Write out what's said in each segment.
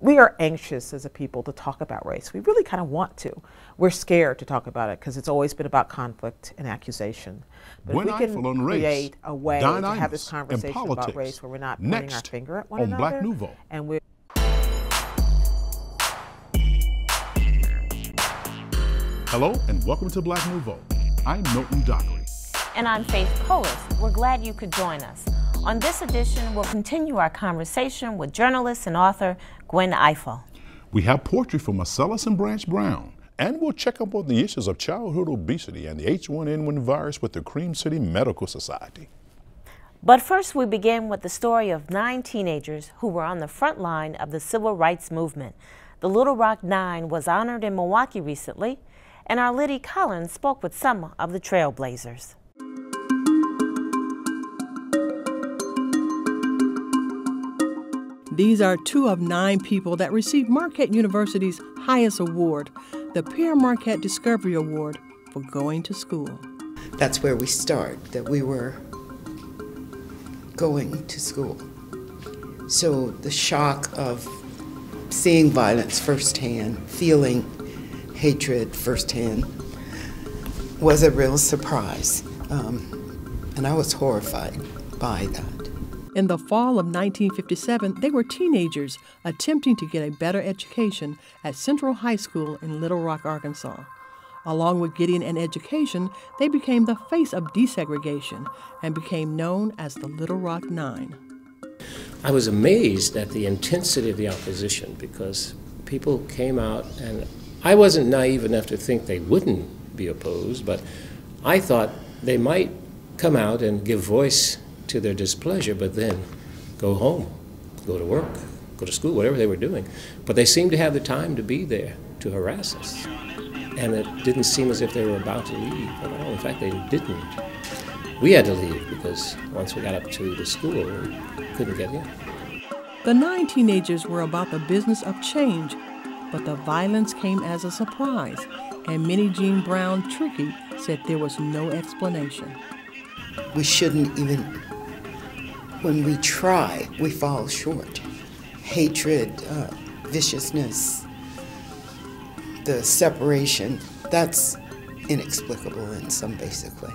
we are anxious as a people to talk about race. We really kind of want to. We're scared to talk about it because it's always been about conflict and accusation. But Gwen if we Ifill can on race, create a way Don to have this Imus conversation about race where we're not pointing our finger at one on another. Black Nouveau. And we're Hello and welcome to Black Nouveau. I'm Milton, Dockery. And I'm Faithe. We're glad you could join us. On this edition, we'll continue our conversation with journalist and author Gwen Ifill. We have poetry from Marcellas and Blanche Brown, and we'll check up on the issues of childhood obesity and the H1N1 virus with the Cream City Medical Society. But first, we begin with the story of 9 teenagers who were on the front line of the civil rights movement. The Little Rock Nine was honored in Milwaukee recently, and our Liddy Collins spoke with some of the trailblazers. These are 2 of 9 people that received Marquette University's highest award, the Pierre Marquette Discovery Award for going to school. That's where we start, that we were going to school. So the shock of seeing violence firsthand, feeling hatred firsthand, was a real surprise. And I was horrified by that. In the fall of 1957, they were teenagers attempting to get a better education at Central High School in Little Rock, Arkansas. Along with getting an education, they became the face of desegregation and became known as the Little Rock Nine. I was amazed at the intensity of the opposition because people came out, and I wasn't naive enough to think they wouldn't be opposed, but I thought they might come out and give voice to their displeasure, but then go home, go to work, go to school, whatever they were doing. But they seemed to have the time to be there to harass us. And it didn't seem as if they were about to leave at all. In fact, they didn't. We had to leave because once we got up to the school, we couldn't get in. The 9 teenagers were about the business of change, but the violence came as a surprise, and Minnie Jean Brown Trickey said there was no explanation. We shouldn't even, when we try, we fall short. Hatred, viciousness, the separation, that's inexplicable in some basic way.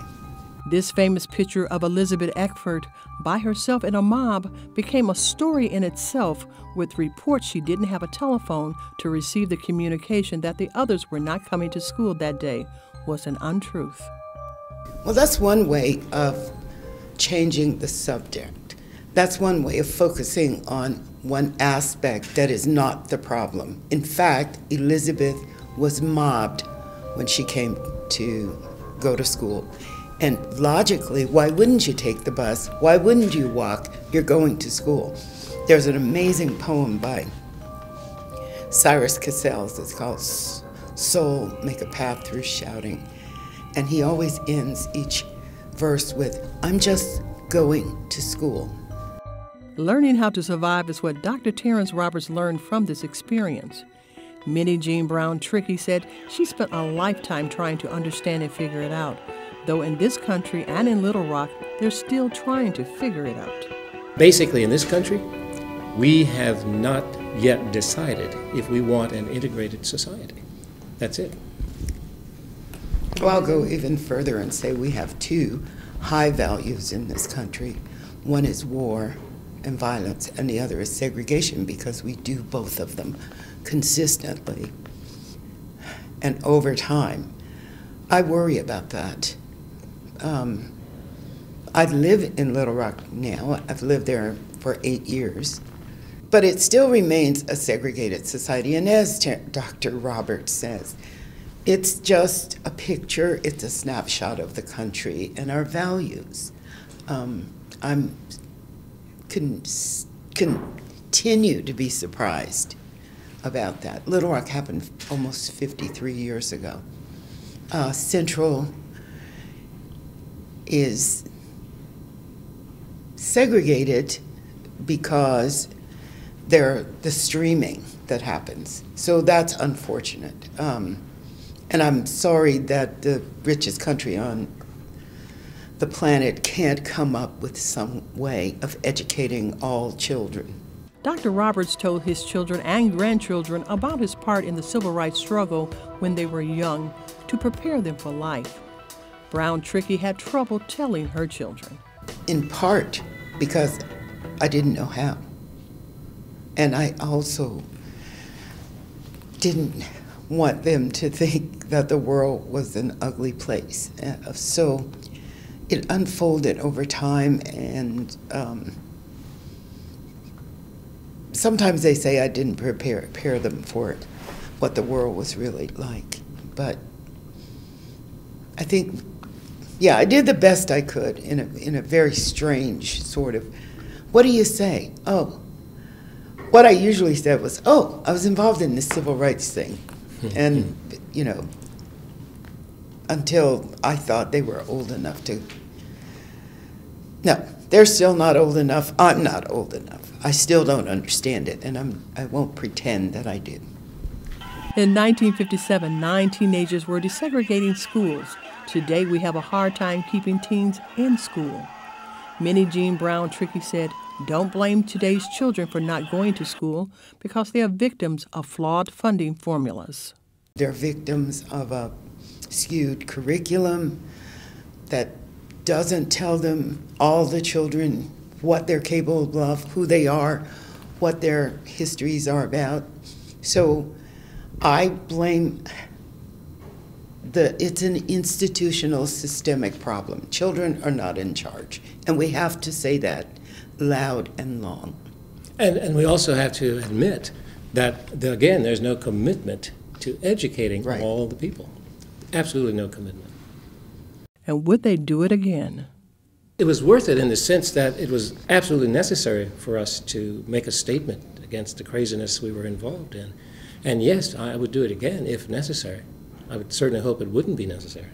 This famous picture of Elizabeth Eckford by herself in a mob became a story in itself, with reports she didn't have a telephone to receive the communication that the others were not coming to school that day was an untruth. Well, that's one way of changing the subject. That's one way of focusing on one aspect that is not the problem. In fact, Elizabeth was mobbed when she came to go to school. And logically, why wouldn't you take the bus? Why wouldn't you walk? You're going to school. There's an amazing poem by Cyrus Cassels. It's called Soul, Make a Path Through Shouting. And he always ends each verse with, I'm just going to school. Learning how to survive is what Dr. Terrence Roberts learned from this experience. Minnie Jean Brown Trickey said she spent a lifetime trying to understand and figure it out, though in this country and in Little Rock, they're still trying to figure it out. Basically, in this country, we have not yet decided if we want an integrated society. That's it. Well, I'll go even further and say we have 2 high values in this country. One is war and violence, and the other is segregation, because we do both of them consistently and over time. I worry about that. I live in Little Rock now. I've lived there for 8 years. But it still remains a segregated society, and as Dr. Roberts says, it's just a picture, it's a snapshot of the country and our values. I'm continue to be surprised about that. Little Rock happened almost 53 years ago. Central is segregated because the streaming that happens. So that's unfortunate. And I'm sorry that the richest country on the planet can't come up with some way of educating all children. Dr. Roberts told his children and grandchildren about his part in the civil rights struggle when they were young to prepare them for life. Brown Trickey had trouble telling her children. In part because I didn't know how. And I also didn't want them to think that the world was an ugly place. So it unfolded over time, and sometimes they say I didn't prepare them for it, what the world was really like. But I think, yeah, I did the best I could in a very strange sort of, what do you say? Oh, what I usually said was, oh, I was involved in the civil rights thing. And, you know, until I thought they were old enough to, no, they're still not old enough. I'm not old enough. I still don't understand it, and I won't pretend that I did. In 1957, 9 teenagers were desegregating schools. Today, we have a hard time keeping teens in school. Minnie Jean Brown Trickey said, "Don't blame today's children for not going to school because they are victims of flawed funding formulas." They're victims of a skewed curriculum that doesn't tell them, all the children, what they're capable of, who they are, what their histories are about. So I blame it's an institutional systemic problem. Children are not in charge, and we have to say that loud and long. And we also have to admit that, again, there's no commitment to educating all the people. Absolutely no commitment. And would they do it again? It was worth it in the sense that it was absolutely necessary for us to make a statement against the craziness we were involved in. And yes, I would do it again if necessary. I would certainly hope it wouldn't be necessary.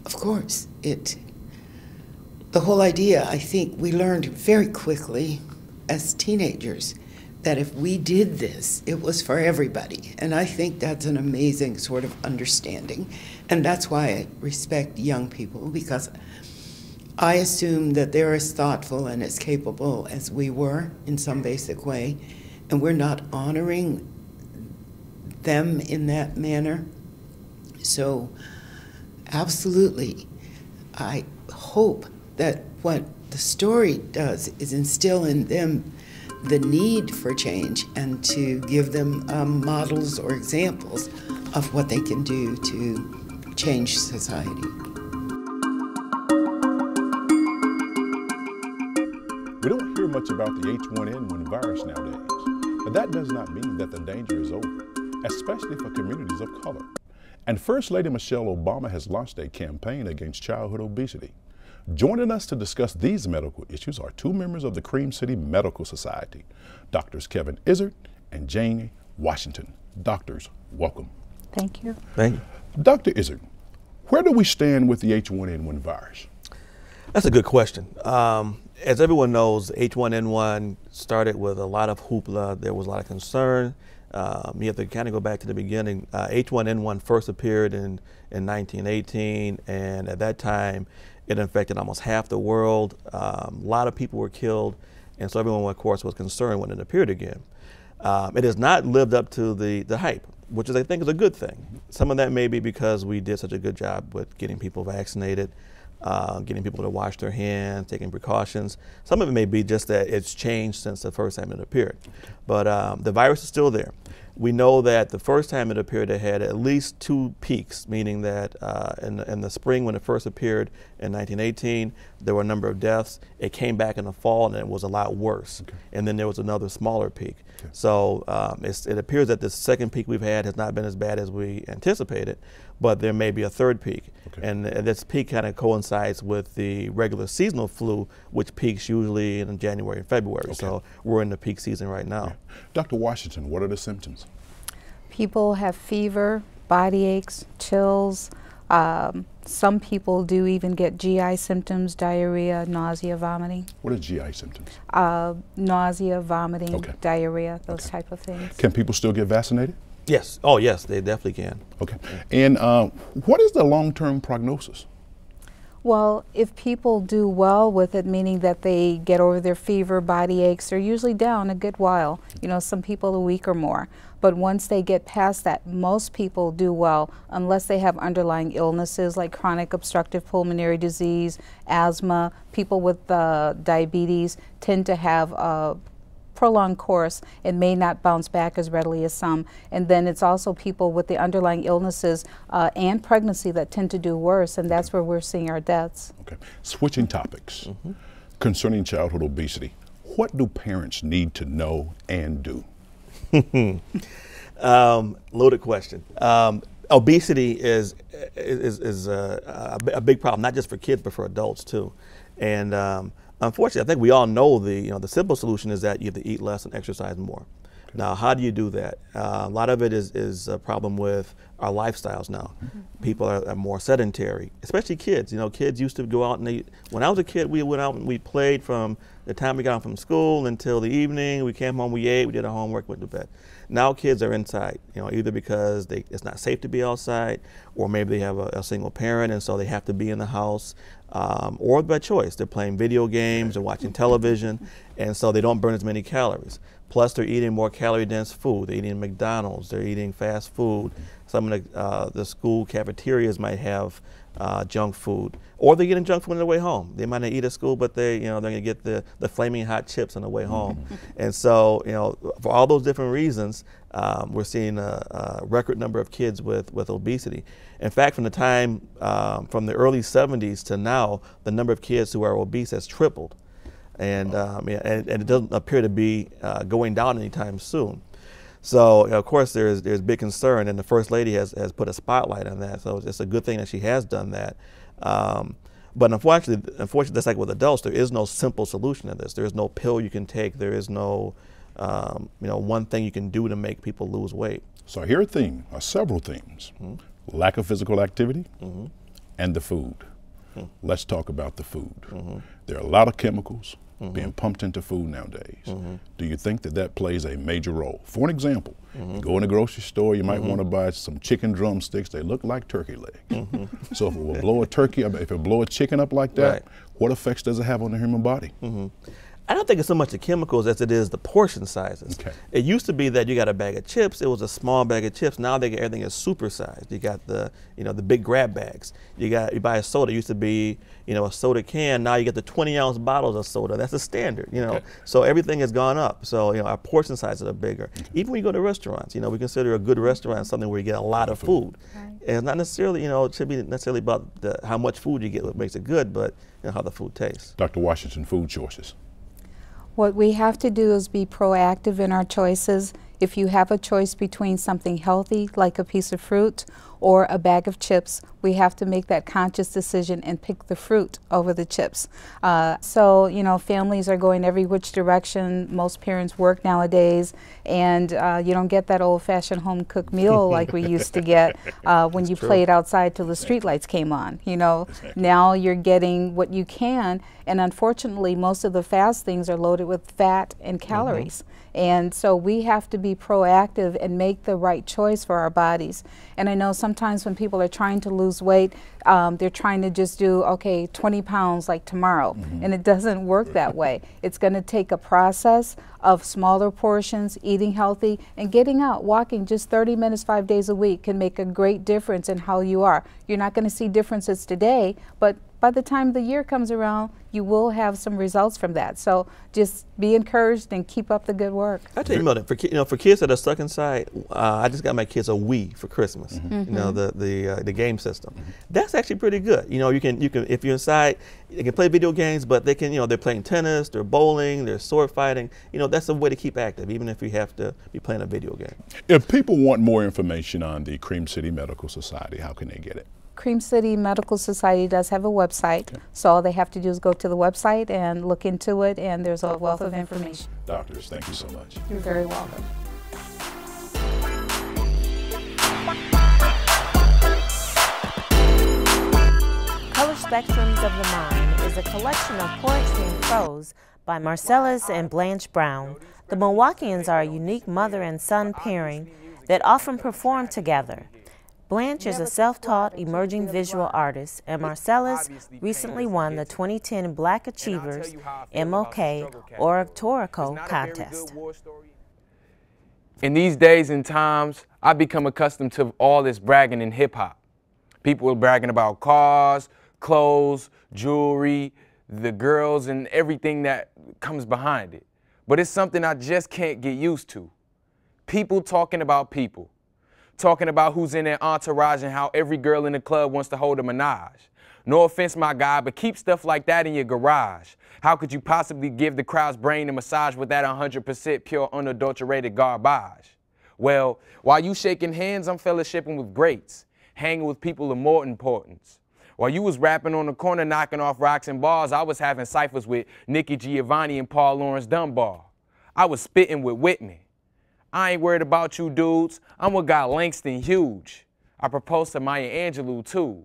Of course, the whole idea, I think we learned very quickly as teenagers that if we did this, it was for everybody. And I think that's an amazing sort of understanding. And that's why I respect young people, because I assume that they're as thoughtful and as capable as we were in some basic way, and we're not honoring them in that manner. So absolutely, I hope that what the story does is instill in them the need for change and to give them models or examples of what they can do to change society. We don't hear much about the H1N1 virus nowadays, but that does not mean that the danger is over, especially for communities of color. And First Lady Michelle Obama has launched a campaign against childhood obesity. Joining us to discuss these medical issues are 2 members of the Cream City Medical Society, Doctors Kevin Izzard and Janie Washington. Doctors, welcome. Thank you. Thank you. Dr. Izzard, where do we stand with the H1N1 virus? That's a good question. As everyone knows, H1N1 started with a lot of hoopla. There was a lot of concern. You have to kind of go back to the beginning. H1N1 first appeared in 1918, and at that time, it infected almost half the world. A lot of people were killed, and so everyone, of course, was concerned when it appeared again. It has not lived up to the hype, which is, I think, is a good thing. Some of that may be because we did such a good job with getting people vaccinated, getting people to wash their hands, taking precautions. Some of it may be just that it's changed since the first time it appeared. But the virus is still there. We know that the first time it appeared, it had at least 2 peaks, meaning that in the spring when it first appeared in 1918, there were a number of deaths. It came back in the fall and it was a lot worse. Okay. And then there was another smaller peak. Okay. So it appears that the second peak we've had has not been as bad as we anticipated, but there may be a third peak. Okay. And this peak kind of coincides with the regular seasonal flu, which peaks usually in January and February. Okay. So we're in the peak season right now. Yeah. Dr. Washington, what are the symptoms? People have fever, body aches, chills. Some people do even get GI symptoms, diarrhea, nausea, vomiting. What are GI symptoms? Nausea, vomiting, okay. Diarrhea, those type of things. Can people still get vaccinated? Yes. Oh, yes, they definitely can. Okay. And what is the long-term prognosis? Well, if people do well with it, meaning that they get over their fever, body aches, they're usually down a good while, you know, some people a week or more. But once they get past that, most people do well unless they have underlying illnesses like chronic obstructive pulmonary disease, asthma. People with diabetes tend to have a prolonged course and may not bounce back as readily as some. And then it's also people with the underlying illnesses and pregnancy that tend to do worse, and that's where we're seeing our deaths. Okay. Switching topics concerning childhood obesity, what do parents need to know and do? Loaded question. Obesity is a big problem, not just for kids but for adults too. And unfortunately, I think we all know the simple solution is that you have to eat less and exercise more. Okay. Now, how do you do that? A lot of it is a problem with our lifestyles now. People are more sedentary, especially kids. You know, kids used to go out and eat. When I was a kid, we went out and we played from the time we got home from school until the evening. We came home, we ate, we did our homework, went to bed. Now kids are inside, you know, either because it's not safe to be outside, or maybe they have a single parent and so they have to be in the house, or by choice. They're playing video games or watching television, and so they don't burn as many calories. Plus, they're eating more calorie-dense food. They're eating McDonald's. They're eating fast food. Some of the school cafeterias might have junk food, or they're getting junk food on their way home. They might not eat at school, but they're going to get the flaming hot chips on the way home. And so, you know, for all those different reasons, we're seeing a record number of kids with obesity. In fact, from the time from the early 70s to now, the number of kids who are obese has tripled. And it doesn't appear to be going down anytime soon. So of course there's big concern, and the First Lady has put a spotlight on that. So it's a good thing that she has done that. But unfortunately, just like with adults, there is no simple solution to this. There is no pill you can take. There is no one thing you can do to make people lose weight. So here are several themes: lack of physical activity and the food. Let's talk about the food. There are a lot of chemicals being pumped into food nowadays. Do you think that plays a major role? For an example, you go in a grocery store, you might want to buy some chicken drumsticks. They look like turkey legs. So if it will blow a turkey, if it blow a chicken up like that, what effects does it have on the human body? I don't think it's so much the chemicals as it is the portion sizes. Okay. It used to be that you got a bag of chips, it was a small bag of chips. Now everything is supersized. You got the big grab bags. You buy a soda, it used to be a soda can, now you get the 20-ounce bottles of soda. That's the standard, Okay. So everything has gone up. So our portion sizes are bigger. Even when you go to restaurants, we consider a good restaurant something where you get a lot of food. And it's not necessarily, it should be necessarily about how much food you get what makes it good, but how the food tastes. Dr. Washington, food choices. What we have to do is be proactive in our choices. If you have a choice between something healthy, like a piece of fruit, or a bag of chips, we have to make that conscious decision and pick the fruit over the chips. So, families are going every which direction. Most parents work nowadays, and you don't get that old-fashioned home-cooked meal like we used to get when you played outside till the streetlights came on. Now you're getting what you can, and unfortunately, most of the fast things are loaded with fat and calories. And so we have to be proactive and make the right choice for our bodies. And I know sometimes when people are trying to lose weight, they're trying to just do, 20 pounds like tomorrow. And it doesn't work that way. It's going to take a process of smaller portions, eating healthy, and getting out, walking just 30 minutes 5 days a week can make a great difference in how you are. You're not going to see differences today, but by the time the year comes around, you will have some results from that. So just be encouraged and keep up the good work. I tell you, Milton, for kids that are stuck inside, I just got my kids a Wii for Christmas. The game system. That's actually pretty good. You can if you're inside, they can play video games, but they can they're playing tennis, they're bowling, they're sword fighting. That's a way to keep active, even if you have to be playing a video game. If people want more information on the Cream City Medical Society, how can they get it? Cream City Medical Society does have a website, so all they have to do is go to the website and look into it, and there's a wealth of information. Doctors, thank you so much. You're very welcome. Color Spectrums of the Mind is a collection of poetry and prose by Marcellas and Blanche Brown. The Milwaukeeans are a unique mother and son pairing that often perform together. Blanche is a self-taught emerging visual artist, and Marcellas recently won the 2010 Black Achievers MOK Oratorical Contest. In these days and times, I've become accustomed to all this bragging in hip-hop. People are bragging about cars, clothes, jewelry, the girls, and everything that comes behind it. But it's something I just can't get used to. People talking about people. Talking about who's in their entourage and how every girl in the club wants to hold a menage. No offense, my guy, but keep stuff like that in your garage. How could you possibly give the crowd's brain a massage with that 100% pure, unadulterated garbage? Well, while you shaking hands, I'm fellowshipping with greats, hanging with people of more importance. While you was rapping on the corner, knocking off rocks and bars, I was having ciphers with Nikki Giovanni and Paul Laurence Dunbar. I was spitting with Whitman. I ain't worried about you dudes. I'm with Guy Langston Hughes. I proposed to Maya Angelou too.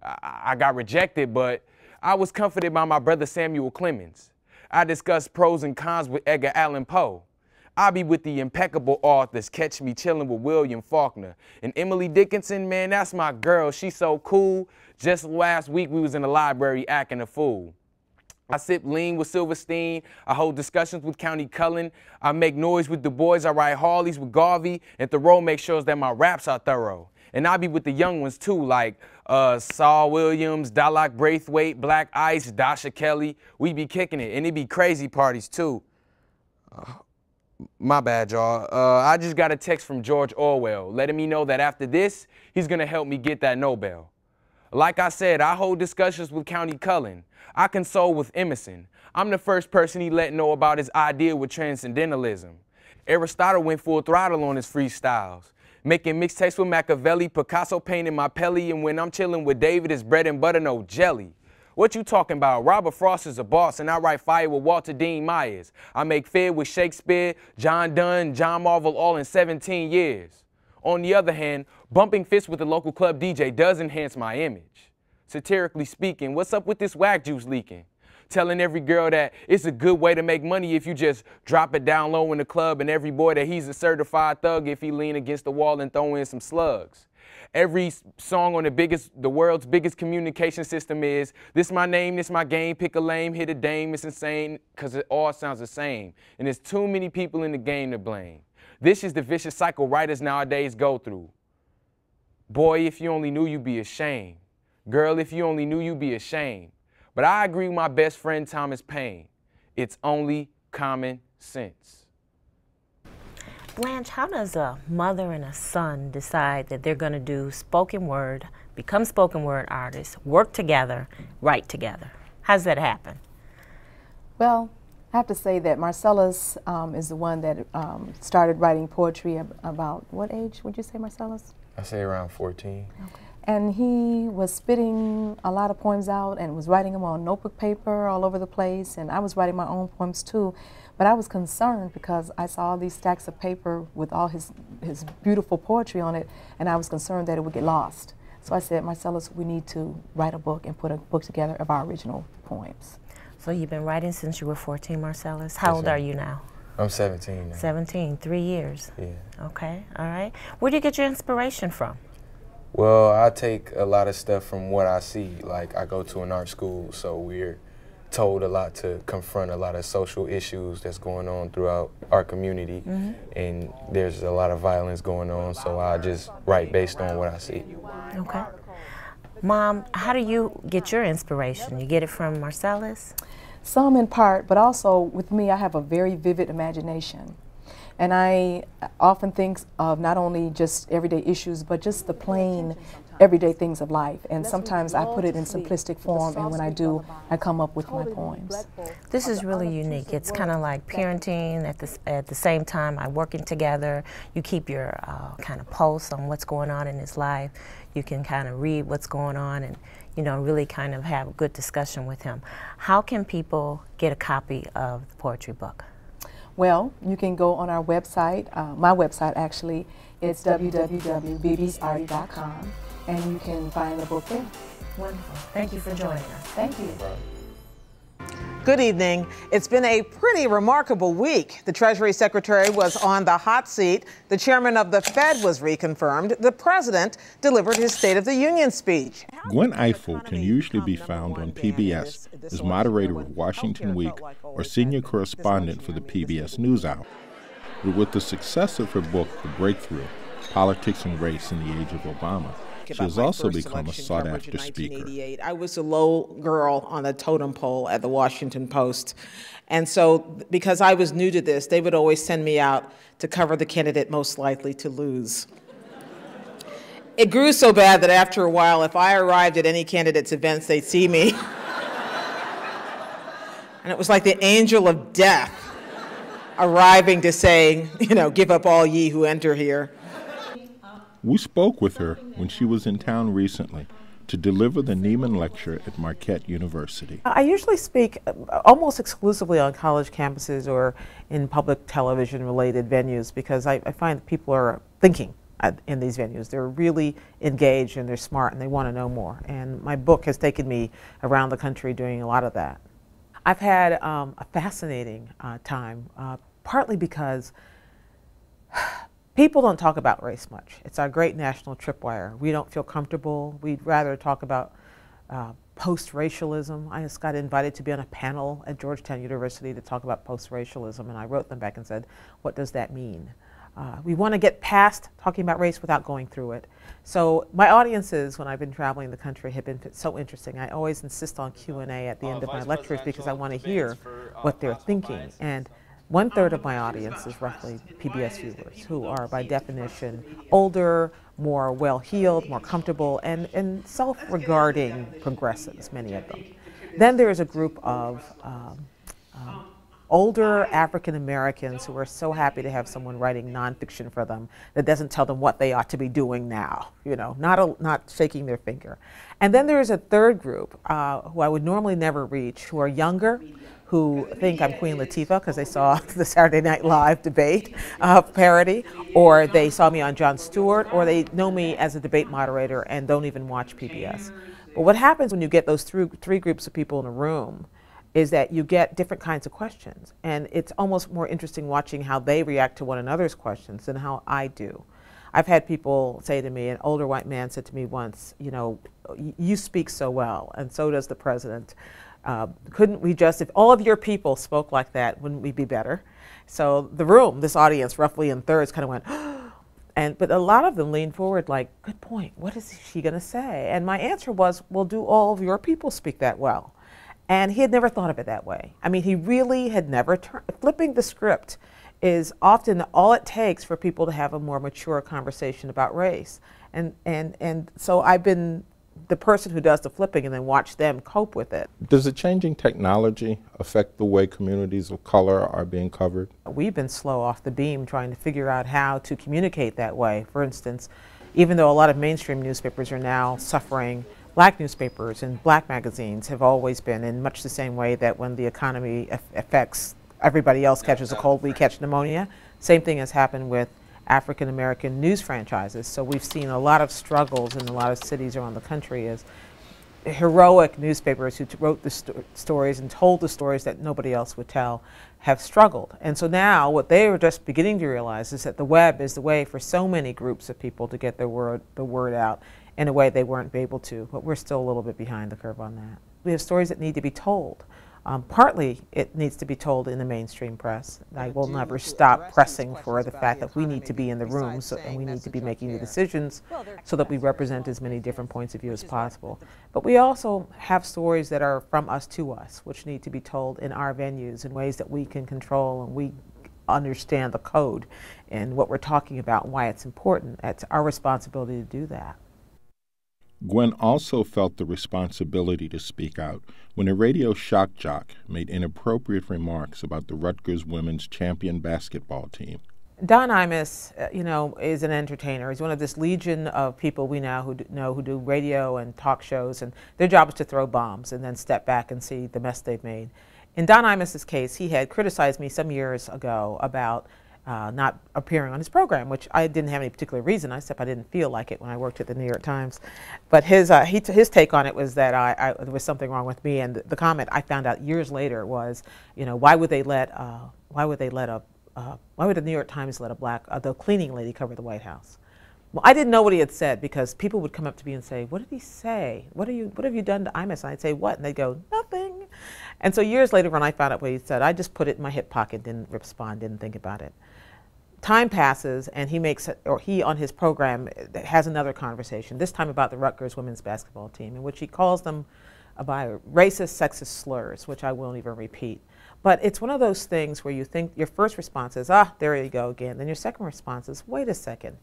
I got rejected, but I was comforted by my brother Samuel Clemens. I discussed pros and cons with Edgar Allan Poe. I be with the impeccable authors, catch me chilling with William Faulkner. And Emily Dickinson, man, that's my girl. She's so cool. Just last week we was in the library acting a fool. I sip lean with Silverstein, I hold discussions with County Cullen, I make noise with Du Bois, I ride Harleys with Garvey, and Thoreau makes sure that my raps are thorough. And I be with the young ones too, like Saul Williams, Dalak Braithwaite, Black Ice, Dasha Kelly. We be kicking it, and it be crazy parties too. My bad, y'all. I just got a text from George Orwell, letting me know that after this, he's gonna help me get that Nobel. Like I said, I hold discussions with County Cullen. I console with Emerson. I'm the first person he let know about his idea with transcendentalism. Aristotle went full throttle on his freestyles, making mixtapes with Machiavelli, Picasso painting my pelly, and when I'm chilling with David, it's bread and butter, no jelly. What you talking about? Robert Frost is a boss, and I write fire with Walter Dean Myers. I make fair with Shakespeare, John Donne, John Marvel, all in 17 years. On the other hand, bumping fists with a local club DJ does enhance my image. Satirically speaking, what's up with this whack juice leaking? Telling every girl that it's a good way to make money if you just drop it down low in the club, and every boy that he's a certified thug if he lean against the wall and throw in some slugs. Every song on the world's biggest communication system is, this my name, this my game, pick a lame, hit a dame, it's insane, cause it all sounds the same. And there's too many people in the game to blame. This is the vicious cycle writers nowadays go through. Boy, if you only knew, you'd be ashamed. Girl, if you only knew, you'd be ashamed. But I agree with my best friend Thomas Paine. It's only common sense. Blanche, how does a mother and a son decide that they're going to do spoken word, become spoken word artists, work together, write together? How does that happen? Well, I have to say that Marcellas is the one that started writing poetry about what age would you say, Marcellas? I say around 14. Okay. And he was spitting a lot of poems out and was writing them on notebook paper all over the place, and I was writing my own poems too. But I was concerned because I saw all these stacks of paper with all his beautiful poetry on it, and I was concerned that it would get lost. So I said, Marcellas, we need to write a book and put a book together of our original poems. So you've been writing since you were 14, Marcellas. How old are you now? I'm 17 now. 17, 3 years. Yeah. Okay, all right. Where do you get your inspiration from? Well, I take a lot of stuff from what I see. Like, I go to an art school, so we're told a lot to confront a lot of social issues that's going on throughout our community. Mm-hmm. And there's a lot of violence going on, so I just write based on what I see. Okay. Mom, how do you get your inspiration? You get it from Marcellas? Some in part, but also with me, I have a very vivid imagination. And I often think of not only just everyday issues, but just the plain, everyday things of life. And sometimes I put it in simplistic form, and when I do, I come up with my poems. This is really unique. It's kind of like parenting at the same time, working together. You keep your kind of pulse on what's going on in his life. You can kind of read what's going on and, you know, really kind of have a good discussion with him. How can people get a copy of the poetry book? Well, you can go on our website, my website actually, it's www.bbsarty.com, and you can find the book there. Wonderful. Thank you for joining us. Thank you. Good evening. It's been a pretty remarkable week. The Treasury Secretary was on the hot seat. The chairman of the Fed was reconfirmed. The president delivered his State of the Union speech. Gwen Ifill can usually be found on PBS as moderator of Washington Week or senior correspondent for the PBS NewsHour. But with the success of her book, The Breakthrough, Politics and Race in the Age of Obama, she has also become a sought-after speaker. I was a low girl on the totem pole at the Washington Post. And so because I was new to this, they would always send me out to cover the candidate most likely to lose. It grew so bad that after a while, if I arrived at any candidate's events, they'd see me. And it was like the angel of death arriving to say, you know, give up all ye who enter here. We spoke with her when she was in town recently to deliver the Neiman Lecture at Marquette University. I usually speak almost exclusively on college campuses or in public television-related venues because I find that people are thinking in these venues. They're really engaged and they're smart and they want to know more. And my book has taken me around the country doing a lot of that. I've had a fascinating time, partly because people don't talk about race much. It's our great national tripwire. We don't feel comfortable. We'd rather talk about post-racialism. I just got invited to be on a panel at Georgetown University to talk about post-racialism, and I wrote them back and said, what does that mean? We want to get past talking about race without going through it. So my audiences, when I've been traveling the country, have been so interesting. I always insist on Q&A at the end of my lectures because I want to hear what they're thinking. And 1/3 of my audience is roughly PBS viewers who are, by definition, older, more well-heeled, more comfortable, and self-regarding progressives, many of them. Then there is a group of older African Americans who are so happy to have someone writing nonfiction for them that doesn't tell them what they ought to be doing now, you know, not shaking their finger. And then there is a third group who I would normally never reach, who are younger, who think I'm Queen Latifah because they saw the Saturday Night Live debate parody, or they saw me on Jon Stewart, or they know me as a debate moderator and don't even watch PBS. But what happens when you get those three groups of people in a room is that you get different kinds of questions. And it's almost more interesting watching how they react to one another's questions than how I do. I've had people say to me, an older white man said to me once, you know, you speak so well, and so does the president. Couldn't we just, if all of your people spoke like that, wouldn't we be better? So the room, this audience, roughly in thirds, kind of went, but a lot of them leaned forward like, good point, what is she going to say? And my answer was, well, do all of your people speak that well? And he had never thought of it that way. I mean, he really had never flipping the script is often all it takes for people to have a more mature conversation about race. And so I've been the person who does the flipping and then watch them cope with it. Does the changing technology affect the way communities of color are being covered? We've been slow off the beam trying to figure out how to communicate that way. For instance, even though a lot of mainstream newspapers are now suffering, black newspapers and black magazines have always been in much the same way that when the economy affects everybody else catches a cold, we catch pneumonia. Same thing has happened with African American news franchises. So we've seen a lot of struggles in a lot of cities around the country as heroic newspapers who wrote the stories and told the stories that nobody else would tell have struggled. And so now what they are just beginning to realize is that the web is the way for so many groups of people to get the word out in a way they weren't able to, but we're still a little bit behind the curve on that. We have stories that need to be told. Partly it needs to be told in the mainstream press. I will never stop pressing for the fact that we need to be in the room and we need to be making the decisions so that we represent as many different points of view as possible. But we also have stories that are from us to us, which need to be told in our venues in ways that we can control and we understand the code and what we're talking about and why it's important. It's our responsibility to do that. Gwen also felt the responsibility to speak out when a radio shock jock made inappropriate remarks about the Rutgers women's champion basketball team. Don Imus, you know, is an entertainer. He's one of this legion of people we now who do radio and talk shows, and their job is to throw bombs and then step back and see the mess they've made. In Don Imus's case, he had criticized me some years ago about not appearing on his program, which I didn't have any particular reason, except I didn't feel like it when I worked at the New York Times. But his take on it was that there was something wrong with me, and the comment I found out years later was, you know, why would the New York Times let the cleaning lady cover the White House? Well, I didn't know what he had said, because people would come up to me and say, what did he say? What have you done to Imus? And I'd say, what? And they'd go, nothing. And so years later, when I found out what he said, I just put it in my hip pocket, didn't respond, didn't think about it. Time passes, and he on his program has another conversation, this time about the Rutgers women's basketball team, in which he calls them by racist, sexist slurs, which I won't even repeat. But it's one of those things where you think your first response is, ah, there you go again. Then your second response is, wait a second,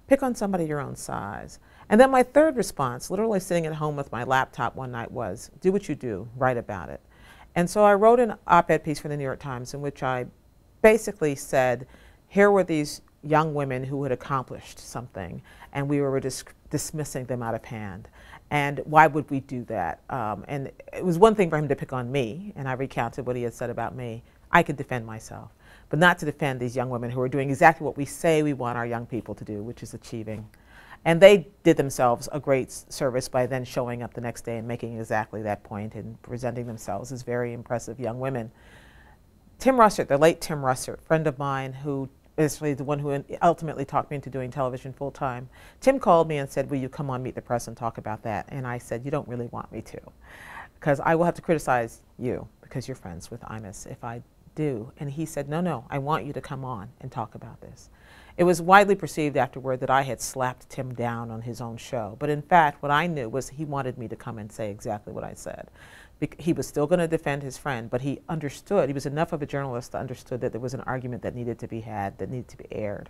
pick on somebody your own size. And then my third response, literally sitting at home with my laptop one night, was, do what you do, write about it. And so I wrote an op-ed piece for the New York Times in which I basically said, here were these young women who had accomplished something, and we were dismissing them out of hand. And why would we do that? And it was one thing for him to pick on me, and I recounted what he had said about me. I could defend myself, but not to defend these young women who are doing exactly what we say we want our young people to do, which is achieving. And they did themselves a great service by then showing up the next day and making exactly that point and presenting themselves as very impressive young women. Tim Russert, the late Tim Russert, friend of mine, who is really the one who ultimately talked me into doing television full time. Tim called me and said, will you come on Meet the Press and talk about that? And I said, you don't really want me to, because I will have to criticize you because you're friends with Imus if I do. And he said, no, I want you to come on and talk about this. It was widely perceived afterward that I had slapped Tim down on his own show. But in fact, what I knew was he wanted me to come and say exactly what I said. He was still going to defend his friend, but he understood, he was enough of a journalist to understood that there was an argument that needed to be had, that needed to be aired.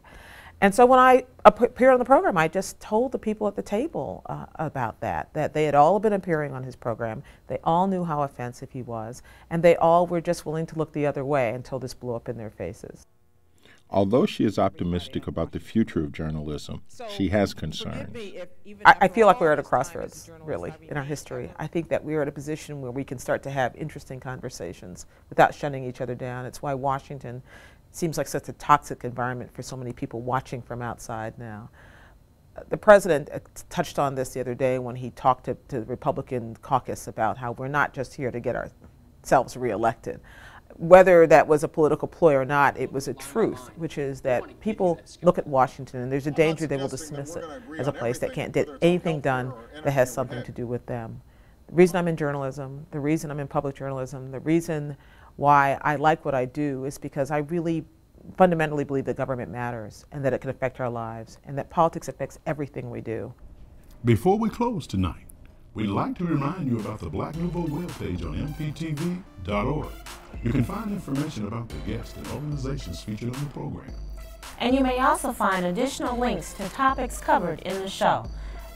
And so when I appeared on the program, I just told the people at the table about that they had all been appearing on his program, they all knew how offensive he was, and they all were just willing to look the other way until this blew up in their faces. Although she is optimistic about the future of journalism, she has concerns. I feel like we're at a crossroads, really, in our history. I think that we're at a position where we can start to have interesting conversations without shutting each other down. It's why Washington seems like such a toxic environment for so many people watching from outside now. The president touched on this the other day when he talked to the Republican caucus about how we're not just here to get ourselves reelected. Whether that was a political ploy or not, it was a truth, which is that people look at Washington and there's a danger they will dismiss it as a place that can't get anything done that has something to do with them. The reason I'm in journalism, the reason I'm in public journalism, the reason why I like what I do is because I really fundamentally believe that government matters and that it can affect our lives and that politics affects everything we do. Before we close tonight, we'd like to remind you about the Black Nouveau webpage on mptv.org. You can find information about the guests and organizations featured on the program. And you may also find additional links to topics covered in the show.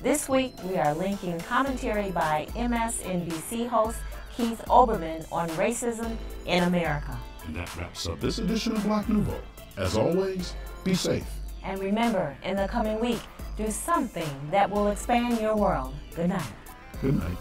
This week, we are linking commentary by MSNBC host Keith Olbermann on racism in America. And that wraps up this edition of Black Nouveau. As always, be safe. And remember, in the coming week, do something that will expand your world. Good night. Good night.